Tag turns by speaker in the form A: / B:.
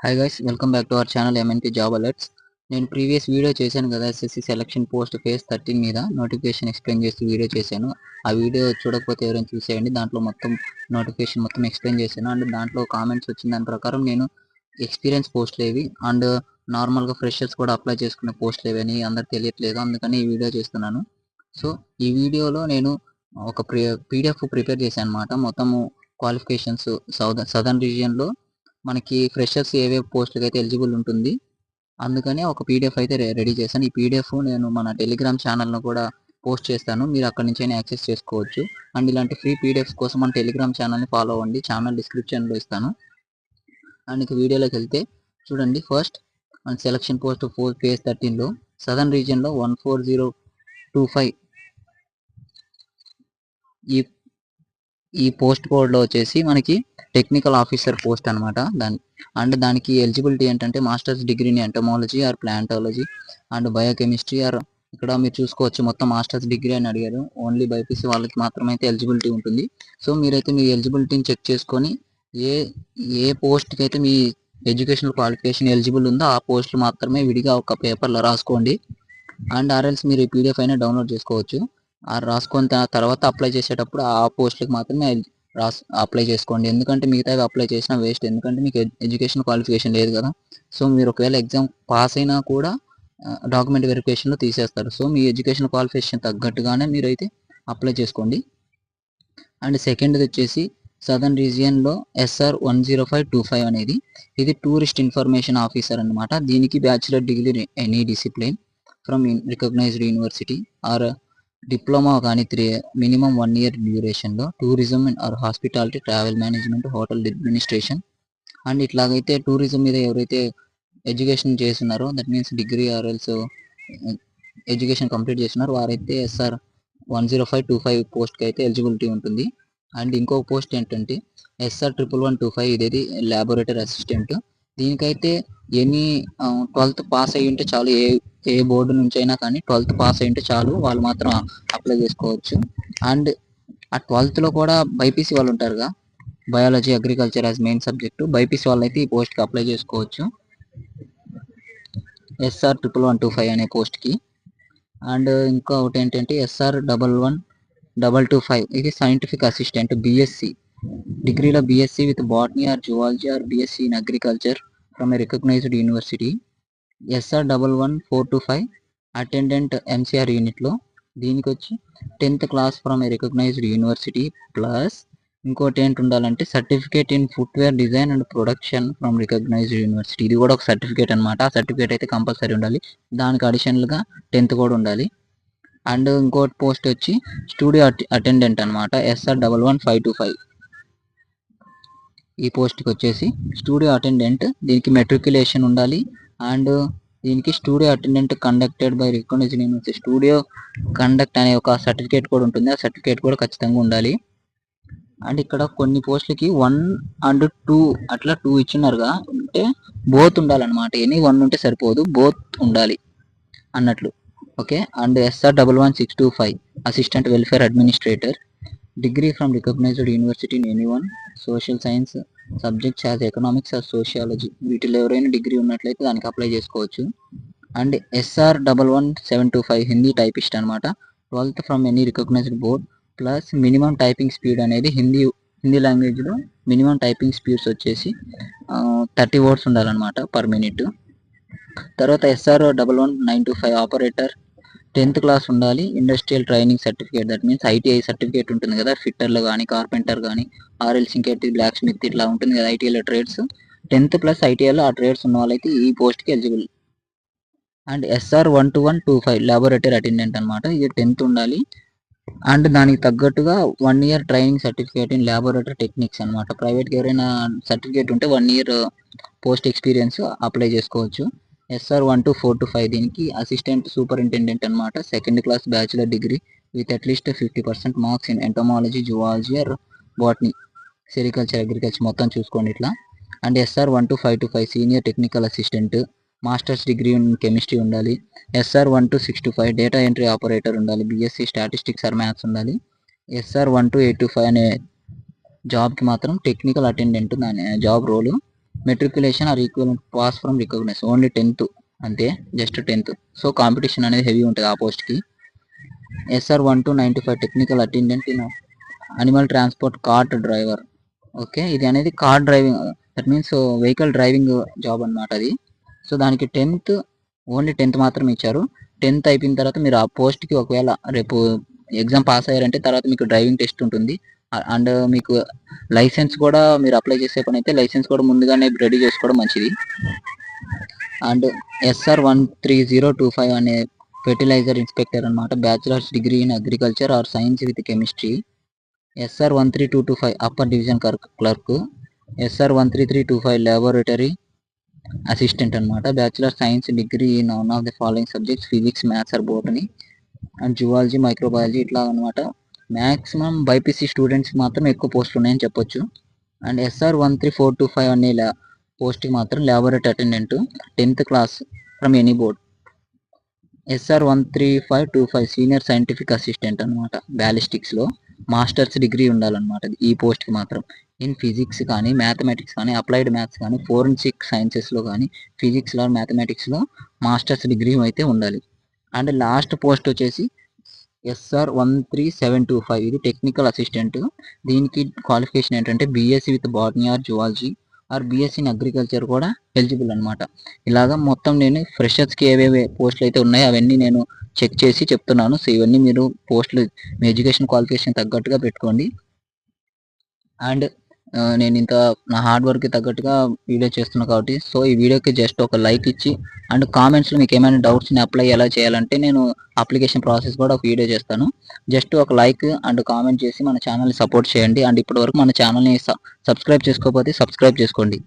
A: Hi guys, welcome back to our channel MNP job alerts. నేను previous video చేశాను కదా, SSC selection post phase 13 మీద notification explain చేస్తూ video చేశాను. ఆ వీడియో చూడకపోతే ఎవరైనా చూసేయండి. దాంట్లో మొత్తం నోటిఫికేషన్ మొత్తం ఎక్స్ప్లెయిన్ చేశాను. అండ్ దాంట్లో కామెంట్స్ వచ్చిన దాని ప్రకారం నేను ఎక్స్పీరియన్స్ పోస్టులు ఏవి అండ్ నార్మల్గా ఫ్రెషర్స్ కూడా అప్లై చేసుకునే పోస్టులు ఏవి అని అందరికి తెలియట్లేదు, అందుకని ఈ వీడియో చేస్తున్నాను. సో ఈ వీడియోలో నేను ఒక పీడిఎఫ్ ప్రిపేర్ చేశాను అనమాట. మొత్తము క్వాలిఫికేషన్స్ సదర్న్ రీజియన్లో మనకి ఫ్రెషర్స్ ఏవే పోస్టులకి అయితే ఎలిజిబుల్ ఉంటుంది, అందుకని ఒక పీడిఎఫ్ అయితే రెడీ చేశాను. ఈ పీడిఎఫ్ నేను మన టెలిగ్రామ్ ఛానల్లో కూడా పోస్ట్ చేస్తాను, మీరు అక్కడి నుంచి అయినా యాక్సెస్ చేసుకోవచ్చు. అండ్ ఇలాంటి ఫ్రీ పీడిఎఫ్స్ కోసం మన టెలిగ్రామ్ ఛానల్ని ఫాలో అవ్వండి, ఛానల్ డిస్క్రిప్షన్లో ఇస్తాను. అండ్ ఇక వీడియోలోకి వెళ్తే చూడండి. ఫస్ట్ మన సెలక్షన్ పోస్ట్ ఫేజ్ 13లో సదర్న్ రీజియన్లో 14025 ఈ ఈ పోస్ట్ కోడ్లో వచ్చేసి మనకి టెక్నికల్ ఆఫీసర్ పోస్ట్ అనమాట. దానికి ఎలిజిబిలిటీ ఏంటంటే మాస్టర్స్ డిగ్రీని entomology or plantology and biochemistry or, ఇక్కడ మీరు చూసుకోవచ్చు మొత్తం మాస్టర్స్ డిగ్రీ అని అడిగారు. ఓన్లీ బైపీసీ వాళ్ళకి మాత్రమే అయితే ఎలిజిబిలిటీ ఉంటుంది. సో మీరైతే మీ ఎలిజిబిలిటీని చెక్ చేసుకొని ఏ ఏ పోస్ట్కి అయితే మీ ఎడ్యుకేషనల్ క్వాలిఫికేషన్ ఎలిజిబుల్ ఉందో ఆ పోస్టులు మాత్రమే విడిగా ఒక పేపర్లో రాసుకోండి. అండ్ ఆర్ఎల్స్ మీరు ఈ పీడిఎఫ్ అయినా డౌన్లోడ్ చేసుకోవచ్చు. రాసుకున్న తర్వాత అప్లై చేసేటప్పుడు ఆ పోస్టులకు మాత్రమే అప్లై చేసుకోండి, ఎందుకంటే మిగతావి అప్లై చేసినా వేస్ట్, ఎందుకంటే మీకు ఎడ్యుకేషన్ క్వాలిఫికేషన్ లేదు కదా. సో మీరు ఒకవేళ ఎగ్జామ్ పాస్ అయినా కూడా డాక్యుమెంట్ వెరిఫికేషన్లో తీసేస్తారు. సో మీ ఎడ్యుకేషన్ క్వాలిఫికేషన్ తగ్గట్టుగానే మీరైతే అప్లై చేసుకోండి. అండ్ సెకండ్ది వచ్చేసి సదర్న్ రీజియన్లో SR 10525 అనేది, ఇది టూరిస్ట్ ఇన్ఫర్మేషన్ ఆఫీసర్ అనమాట. దీనికి bachelor degree any discipline from recognised university or diploma కానీ మినిమం 1 year డ్యూరేషన్లో tourism or hospitality, travel management, hotel administration. And ఇట్లాగైతే టూరిజం మీద ఎవరైతే ఎడ్యుకేషన్ చేస్తున్నారో, that means degree or else education complete చేస్తున్నారు, వారైతే SR 10525 పోస్ట్కి అయితే ఎలిజిబిలిటీ ఉంటుంది. అండ్ ఇంకొక పోస్ట్ ఏంటంటే SR 11125, ఇదేది ల్యాబొరేటరీ అసిస్టెంట్. దీనికైతే ఎనీ 12th పాస్ అయ్యి ఉంటే చాలు, ఏ బోర్డు నుంచి అయినా కానీ 12th పాస్ అయ్యి ఉంటే చాలు, వాళ్ళు మాత్రం అప్లై చేసుకోవచ్చు. అండ్ ఆ 12thలో కూడా బైపీసీ వాళ్ళు ఉంటారుగా, biology agriculture as main subject, BiPC వాళ్ళు అయితే ఈ పోస్ట్కి అప్లై చేసుకోవచ్చు, SR 11125 అనే పోస్ట్కి. అండ్ ఇంకా ఒకటి ఏంటంటే SR 11225, ఇది సైంటిఫిక్ అసిస్టెంట్ బీఎస్సీ, డిగ్రీలో BSc with botany or zoology or BSc in agriculture from a recognised university. SR 11425 attendant MCR యూనిట్లో, దీనికి వచ్చి 10th class from a recognised university plus ఇంకోటి ఏంటి ఉండాలంటే certificate in footwear design and production from recognised university. ఇది కూడా ఒక certificate అనమాట. ఆ సర్టిఫికేట్ అయితే కంపల్సరీ ఉండాలి, దానికి అడిషనల్గా 10th కూడా ఉండాలి. అండ్ ఇంకోటి పోస్ట్ వచ్చి స్టూడియో అటెండెంట్ అనమాట, SR 11525. ఈ పోస్ట్కి వచ్చేసి స్టూడియో అటెండెంట్, దీనికి మెట్రికులేషన్ ఉండాలి. అండ్ దీనికి studio attendant conducted by recognised university, studio conduct అనే ఒక సర్టిఫికేట్ కూడా ఉంటుంది, ఆ సర్టిఫికేట్ కూడా ఖచ్చితంగా ఉండాలి. అండ్ ఇక్కడ కొన్ని పోస్టులకి 1 and 2 అట్లా 2 ఇచ్చినారుగా, అంటే బోత్ ఉండాలన్నమాట. ఎనీ 1 ఉంటే సరిపోదు, బోత్ ఉండాలి అన్నట్లు. Okay. And SR 11625 assistant welfare administrator, degree from recognised university in any one social science subjects as economics or sociology. వీటిలో ఎవరైనా డిగ్రీ ఉన్నట్లయితే దానికి అప్లై చేసుకోవచ్చు. అండ్ SR 11725 హిందీ టైపిస్ట్ అనమాట, 12th from any recognised board plus minimum typing speed అనేది హిందీ లాంగ్వేజ్లో minimum typing speeds వచ్చేసి 30 words ఉండాలన్నమాట పర్ మినిట్. తర్వాత SR 11925 ఆపరేటర్, 10th క్లాస్ ఉండాలి, industrial training certificate, that means ITI certificate ఉంటుంది కదా, ఫిట్టర్లో కానీ కార్పెంటర్ కానీ ఆర్ఎల్స్ ఇంకేటి బ్లాక్ స్మిత్ ఇట్లా ఉంటుంది కదా ITIలో ట్రేడ్స్, 10th ప్లస్ ITIలో ఆ ట్రేడ్స్ ఉన్న వాళ్ళైతే ఈ పోస్ట్కి eligible. And SR 12125 laboratory attendant అనమాట, ఇది 10th ఉండాలి. అండ్ దానికి తగ్గట్టుగా 1 year training certificate in laboratory techniques అనమాట. ప్రైవేట్గా ఎవరైనా సర్టిఫికేట్ ఉంటే 1 year పోస్ట్ ఎక్స్పీరియన్స్ అప్లై చేసుకోవచ్చు. SR 12425, దీనికి అసిస్టెంట్ సూపరింటెండెంట్ అనమాట, 2nd class bachelor degree with at least 50% marks in entomology, zoology are botany, sericulture, agriculture మొత్తం చూసుకోండి ఇట్లా. And SR 12525 senior technical assistant, masters degree in chemistry ఉండాలి. SR 12625 data entry operator ఉండాలి, BSc statistics or maths ఉండాలి. SR 12825 అనే జాబ్కి మాత్రం technical attendant దాని job role, matriculation or equivalent pass from recognise only 10th అంతే, జస్ట్ 10th. సో కాంపిటీషన్ అనేది heavy ఉంటుంది ఆ పోస్ట్కి. SR 1295 technical attendant in animal transport cart driver. Okay, ఇది అనేది car driving, that means vehicle driving job అనమాట అది. So దానికి 10th, ఓన్లీ 10th మాత్రం ఇచ్చారు. 10th అయిపోయిన తర్వాత మీరు ఆ పోస్ట్కి ఒకవేళ రేపు ఎగ్జామ్ పాస్ అయ్యారంటే తర్వాత మీకు డ్రైవింగ్ టెస్ట్ ఉంటుంది. అండ్ మీకు లైసెన్స్ కూడా మీరు అప్లై చేసే పని అయితే లైసెన్స్ కూడా ముందుగానే రెడీ చేసుకోవడం మంచిది. అండ్ SR 13025 అనే ఫెర్టిలైజర్ ఇన్స్పెక్టర్ అనమాట, bachelors degree in agriculture or science with chemistry. SR 13225 upper division clerk. SR 13325 laboratory assistant అనమాట, bachelor science degree in one of the following subjects physics, maths or botany and zoology, microbiology ఇట్లా అనమాట. Maximum BiPC students మాత్రం ఎక్కువ పోస్టులు ఉన్నాయని చెప్పొచ్చు. And SR 13425 అనే పోస్ట్కి మాత్రం laboratory attendant 10th class from any board. SR 13525 senior scientific assistant అనమాట, బ్యాలిస్టిక్స్లో మాస్టర్స్ డిగ్రీ ఉండాలన్నమాట ఈ పోస్ట్కి మాత్రం. ఇన్ ఫిజిక్స్ కానీ, మ్యాథమెటిక్స్ కానీ, అప్లైడ్ మ్యాథ్స్ కానీ, ఫోరెన్సిక్ సైన్సెస్లో కానీ, ఫిజిక్స్లో, మ్యాథమెటిక్స్లో మాస్టర్స్ డిగ్రీ అయితే ఉండాలి. అండ్ లాస్ట్ పోస్ట్ వచ్చేసి SR 13725 ఇది టెక్నికల్ అసిస్టెంట్. దీనికి క్వాలిఫికేషన్ ఏంటంటే BSc with botany or zoology or BSc in agriculture కూడా ఎలిజిబుల్ అనమాట. ఇలాగా మొత్తం నేను ఫ్రెషర్స్కి ఏవేవి పోస్టులు అయితే ఉన్నాయో అవన్నీ నేను చెక్ చేసి చెప్తున్నాను. సో ఇవన్నీ మీరు పోస్టులు మీ ఎడ్యుకేషన్ క్వాలిఫికేషన్ తగ్గట్టుగా పెట్టుకోండి. అండ్ నేను ఇంత నా హార్డ్ వర్క్కి తగ్గట్టుగా వీడియో చేస్తున్నాను కాబట్టి సో ఈ వీడియోకి జస్ట్ ఒక లైక్ ఇచ్చి అండ్ కామెంట్స్లో మీకు ఏమైనా డౌట్స్ని అప్లై ఎలా చేయాలంటే నేను అప్లికేషన్ ప్రాసెస్ కూడా ఒక వీడియో చేస్తాను. జస్ట్ ఒక లైక్ అండ్ కామెంట్ చేసి మన ఛానల్ని సపోర్ట్ చేయండి. అండ్ ఇప్పటివరకు మన ఛానల్ని సబ్స్క్రైబ్ చేసుకోకపోతే సబ్స్క్రైబ్ చేసుకోండి.